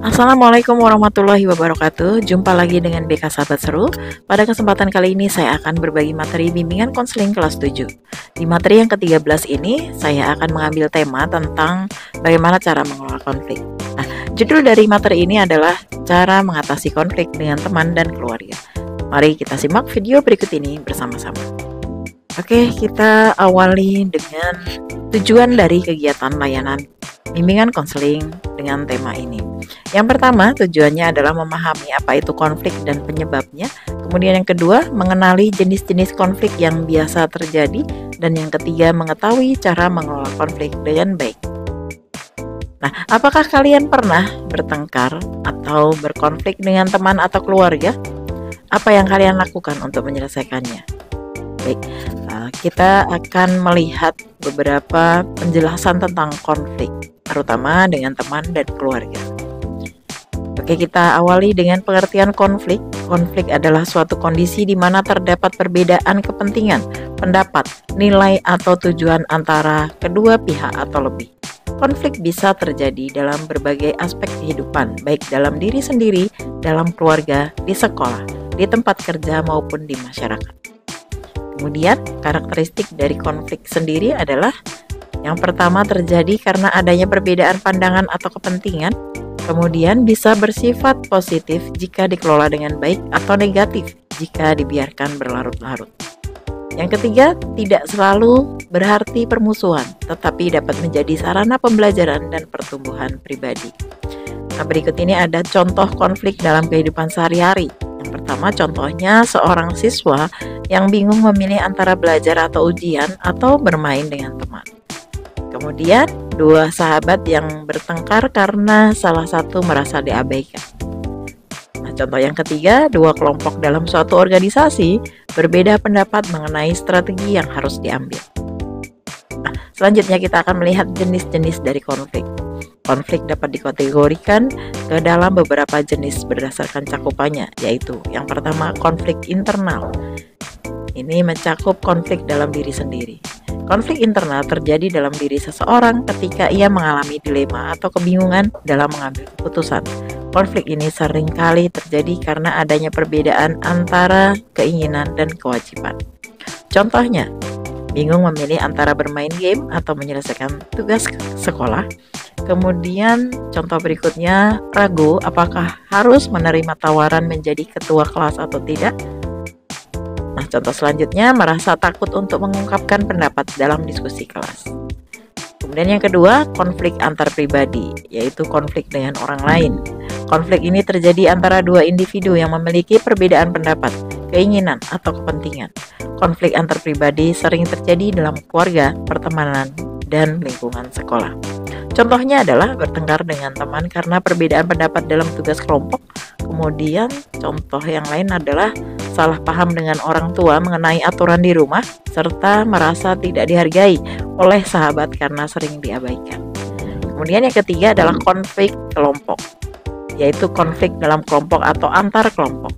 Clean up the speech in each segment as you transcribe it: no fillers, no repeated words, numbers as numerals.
Assalamualaikum warahmatullahi wabarakatuh. Jumpa lagi dengan BK Sahabat Seru. Pada kesempatan kali ini saya akan berbagi materi bimbingan konseling kelas 7. Di materi yang ke-13 ini saya akan mengambil tema tentang bagaimana cara mengelola konflik. Nah, judul dari materi ini adalah cara mengatasi konflik dengan teman dan keluarga. Mari kita simak video berikut ini bersama-sama. Oke, kita awali dengan tujuan dari kegiatan layanan bimbingan konseling dengan tema ini. Yang pertama, tujuannya adalah memahami apa itu konflik dan penyebabnya. Kemudian yang kedua, mengenali jenis-jenis konflik yang biasa terjadi. Dan yang ketiga, mengetahui cara mengelola konflik dengan baik. Nah, apakah kalian pernah bertengkar atau berkonflik dengan teman atau keluarga? Apa yang kalian lakukan untuk menyelesaikannya? Baik, kita akan melihat beberapa penjelasan tentang konflik, terutama dengan teman dan keluarga. Oke, kita awali dengan pengertian konflik. Konflik adalah suatu kondisi di mana terdapat perbedaan kepentingan, pendapat, nilai, atau tujuan antara kedua pihak atau lebih. Konflik bisa terjadi dalam berbagai aspek kehidupan, baik dalam diri sendiri, dalam keluarga, di sekolah, di tempat kerja, maupun di masyarakat. Kemudian, karakteristik dari konflik sendiri adalah yang pertama terjadi karena adanya perbedaan pandangan atau kepentingan. Kemudian bisa bersifat positif jika dikelola dengan baik atau negatif jika dibiarkan berlarut-larut. Yang ketiga, tidak selalu berarti permusuhan, tetapi dapat menjadi sarana pembelajaran dan pertumbuhan pribadi. Nah, berikut ini ada contoh konflik dalam kehidupan sehari-hari. Yang pertama, contohnya seorang siswa yang bingung memilih antara belajar atau ujian atau bermain dengan teman. Kemudian, dua sahabat yang bertengkar karena salah satu merasa diabaikan. Nah, contoh yang ketiga, dua kelompok dalam suatu organisasi berbeda pendapat mengenai strategi yang harus diambil. Nah, selanjutnya kita akan melihat jenis-jenis dari konflik. Konflik dapat dikategorikan ke dalam beberapa jenis berdasarkan cakupannya, yaitu yang pertama, konflik internal. Ini mencakup konflik dalam diri sendiri. Konflik internal terjadi dalam diri seseorang ketika ia mengalami dilema atau kebingungan dalam mengambil keputusan. Konflik ini seringkali terjadi karena adanya perbedaan antara keinginan dan kewajiban. Contohnya, bingung memilih antara bermain game atau menyelesaikan tugas sekolah. Kemudian contoh berikutnya, ragu apakah harus menerima tawaran menjadi ketua kelas atau tidak. Nah, contoh selanjutnya, merasa takut untuk mengungkapkan pendapat dalam diskusi kelas. Kemudian yang kedua, konflik antar pribadi, yaitu konflik dengan orang lain. Konflik ini terjadi antara dua individu yang memiliki perbedaan pendapat, keinginan, atau kepentingan. Konflik antar pribadi sering terjadi dalam keluarga, pertemanan, dan lingkungan sekolah. Contohnya adalah bertengkar dengan teman karena perbedaan pendapat dalam tugas kelompok. Kemudian contoh yang lain adalah salah paham dengan orang tua mengenai aturan di rumah, serta merasa tidak dihargai oleh sahabat karena sering diabaikan. Kemudian yang ketiga adalah konflik kelompok, yaitu konflik dalam kelompok atau antar kelompok.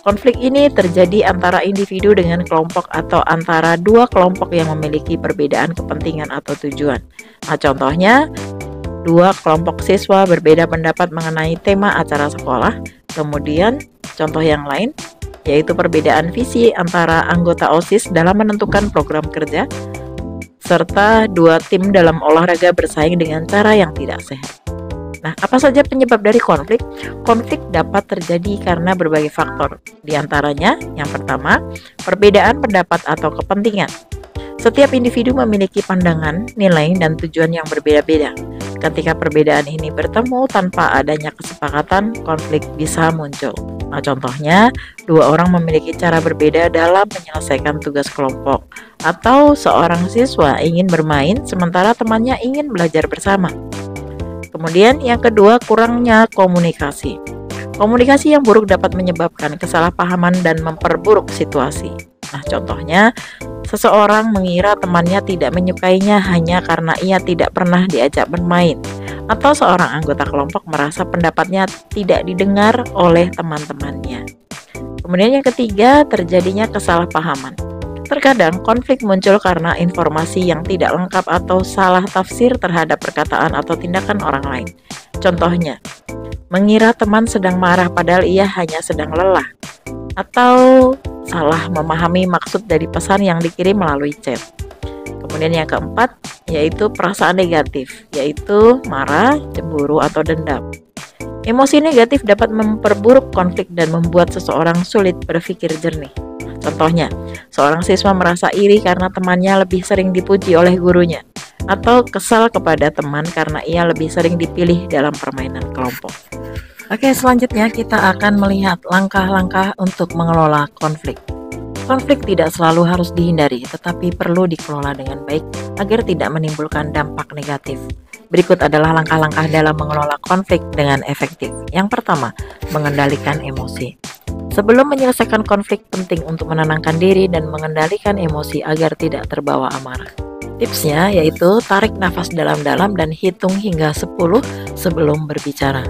Konflik ini terjadi antara individu dengan kelompok atau antara dua kelompok yang memiliki perbedaan kepentingan atau tujuan. Nah, contohnya, dua kelompok siswa berbeda pendapat mengenai tema acara sekolah. Kemudian, contoh yang lain, yaitu perbedaan visi antara anggota OSIS dalam menentukan program kerja, serta dua tim dalam olahraga bersaing dengan cara yang tidak sehat. Nah, apa saja penyebab dari konflik? Konflik dapat terjadi karena berbagai faktor. Di antaranya, yang pertama, perbedaan pendapat atau kepentingan. Setiap individu memiliki pandangan, nilai, dan tujuan yang berbeda-beda. Ketika perbedaan ini bertemu tanpa adanya kesepakatan, konflik bisa muncul. Nah, contohnya, dua orang memiliki cara berbeda dalam menyelesaikan tugas kelompok, atau seorang siswa ingin bermain sementara temannya ingin belajar bersama. Kemudian yang kedua, kurangnya komunikasi. Komunikasi yang buruk dapat menyebabkan kesalahpahaman dan memperburuk situasi. Nah, contohnya, seseorang mengira temannya tidak menyukainya hanya karena ia tidak pernah diajak bermain, atau seorang anggota kelompok merasa pendapatnya tidak didengar oleh teman-temannya. Kemudian yang ketiga, terjadinya kesalahpahaman. Terkadang konflik muncul karena informasi yang tidak lengkap atau salah tafsir terhadap perkataan atau tindakan orang lain. Contohnya, mengira teman sedang marah padahal ia hanya sedang lelah, atau salah memahami maksud dari pesan yang dikirim melalui chat. Kemudian yang keempat, yaitu perasaan negatif, yaitu marah, cemburu, atau dendam. Emosi negatif dapat memperburuk konflik dan membuat seseorang sulit berpikir jernih. Contohnya, seorang siswa merasa iri karena temannya lebih sering dipuji oleh gurunya, atau kesal kepada teman karena ia lebih sering dipilih dalam permainan kelompok. Oke, selanjutnya kita akan melihat langkah-langkah untuk mengelola konflik. Konflik tidak selalu harus dihindari, tetapi perlu dikelola dengan baik agar tidak menimbulkan dampak negatif. Berikut adalah langkah-langkah dalam mengelola konflik dengan efektif. Yang pertama, mengendalikan emosi. Sebelum menyelesaikan konflik, penting untuk menenangkan diri dan mengendalikan emosi agar tidak terbawa amarah. Tipsnya yaitu tarik nafas dalam-dalam dan hitung hingga 10 sebelum berbicara.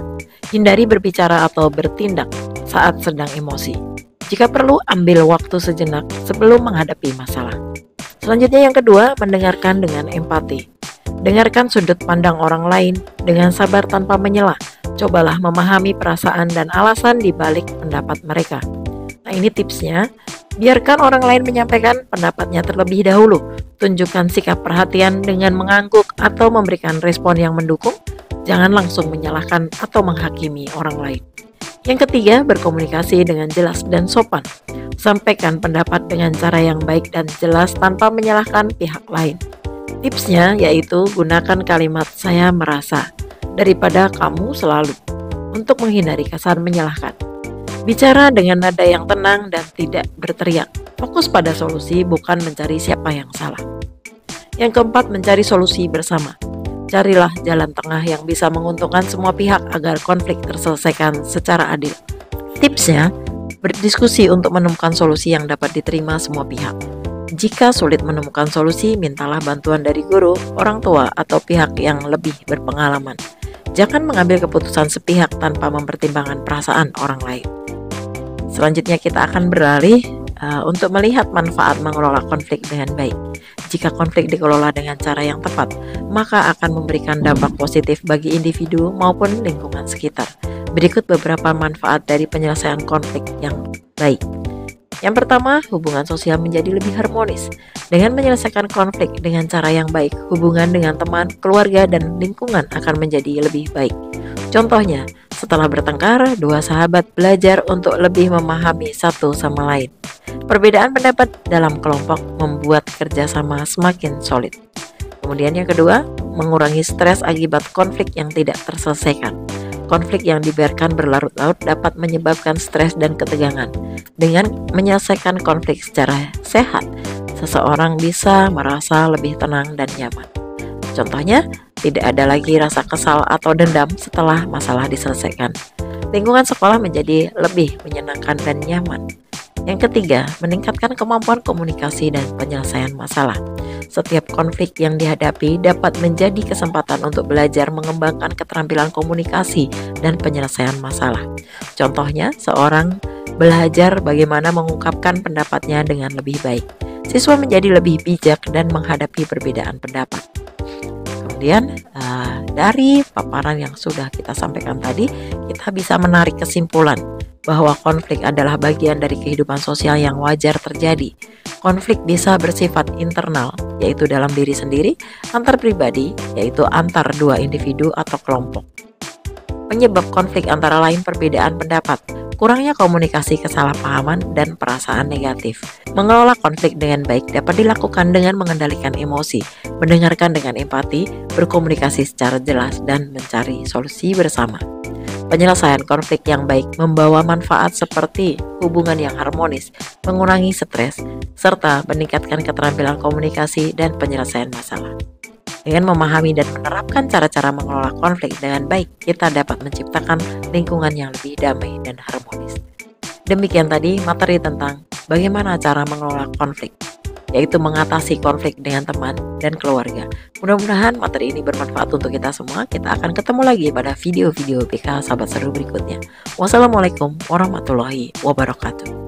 Hindari berbicara atau bertindak saat sedang emosi. Jika perlu, ambil waktu sejenak sebelum menghadapi masalah. Selanjutnya yang kedua, mendengarkan dengan empati. Dengarkan sudut pandang orang lain dengan sabar tanpa menyela. Cobalah memahami perasaan dan alasan di balik pendapat mereka. Nah, ini tipsnya. Biarkan orang lain menyampaikan pendapatnya terlebih dahulu. Tunjukkan sikap perhatian dengan mengangguk atau memberikan respon yang mendukung. Jangan langsung menyalahkan atau menghakimi orang lain. Yang ketiga, berkomunikasi dengan jelas dan sopan. Sampaikan pendapat dengan cara yang baik dan jelas tanpa menyalahkan pihak lain. Tipsnya yaitu gunakan kalimat "saya merasa" daripada "kamu selalu" untuk menghindari kesan menyalahkan. Bicara dengan nada yang tenang dan tidak berteriak. Fokus pada solusi, bukan mencari siapa yang salah. Yang keempat, mencari solusi bersama. Carilah jalan tengah yang bisa menguntungkan semua pihak agar konflik terselesaikan secara adil. Tipsnya, berdiskusi untuk menemukan solusi yang dapat diterima semua pihak. Jika sulit menemukan solusi, mintalah bantuan dari guru, orang tua, atau pihak yang lebih berpengalaman. Jangan mengambil keputusan sepihak tanpa mempertimbangkan perasaan orang lain. Selanjutnya kita akan beralih untuk melihat manfaat mengelola konflik dengan baik. Jika konflik dikelola dengan cara yang tepat, maka akan memberikan dampak positif bagi individu maupun lingkungan sekitar. Berikut beberapa manfaat dari penyelesaian konflik yang baik. Yang pertama, hubungan sosial menjadi lebih harmonis. Dengan menyelesaikan konflik dengan cara yang baik, hubungan dengan teman, keluarga, dan lingkungan akan menjadi lebih baik. Contohnya, setelah bertengkar, dua sahabat belajar untuk lebih memahami satu sama lain. Perbedaan pendapat dalam kelompok membuat kerjasama semakin solid. Kemudian yang kedua, mengurangi stres akibat konflik yang tidak terselesaikan. Konflik yang dibiarkan berlarut-larut dapat menyebabkan stres dan ketegangan. Dengan menyelesaikan konflik secara sehat, seseorang bisa merasa lebih tenang dan nyaman. Contohnya, tidak ada lagi rasa kesal atau dendam setelah masalah diselesaikan. Lingkungan sekolah menjadi lebih menyenangkan dan nyaman. Yang ketiga, meningkatkan kemampuan komunikasi dan penyelesaian masalah. Setiap konflik yang dihadapi dapat menjadi kesempatan untuk belajar mengembangkan keterampilan komunikasi dan penyelesaian masalah. Contohnya, seorang belajar bagaimana mengungkapkan pendapatnya dengan lebih baik. Siswa menjadi lebih bijak dan menghadapi perbedaan pendapat. Kemudian dari paparan yang sudah kita sampaikan tadi, kita bisa menarik kesimpulan bahwa konflik adalah bagian dari kehidupan sosial yang wajar terjadi. Konflik bisa bersifat internal, yaitu dalam diri sendiri, antar pribadi, yaitu antar dua individu atau kelompok. Penyebab konflik antara lain perbedaan pendapat, kurangnya komunikasi, kesalahpahaman, dan perasaan negatif. Mengelola konflik dengan baik dapat dilakukan dengan mengendalikan emosi, mendengarkan dengan empati, berkomunikasi secara jelas, dan mencari solusi bersama. Penyelesaian konflik yang baik membawa manfaat seperti hubungan yang harmonis, mengurangi stres, serta meningkatkan keterampilan komunikasi dan penyelesaian masalah. Dengan memahami dan menerapkan cara-cara mengelola konflik dengan baik, kita dapat menciptakan lingkungan yang lebih damai dan harmonis. Demikian tadi materi tentang bagaimana cara mengelola konflik, yaitu mengatasi konflik dengan teman dan keluarga. Mudah-mudahan materi ini bermanfaat untuk kita semua. Kita akan ketemu lagi pada video-video BK Sahabat Seru berikutnya. Wassalamualaikum warahmatullahi wabarakatuh.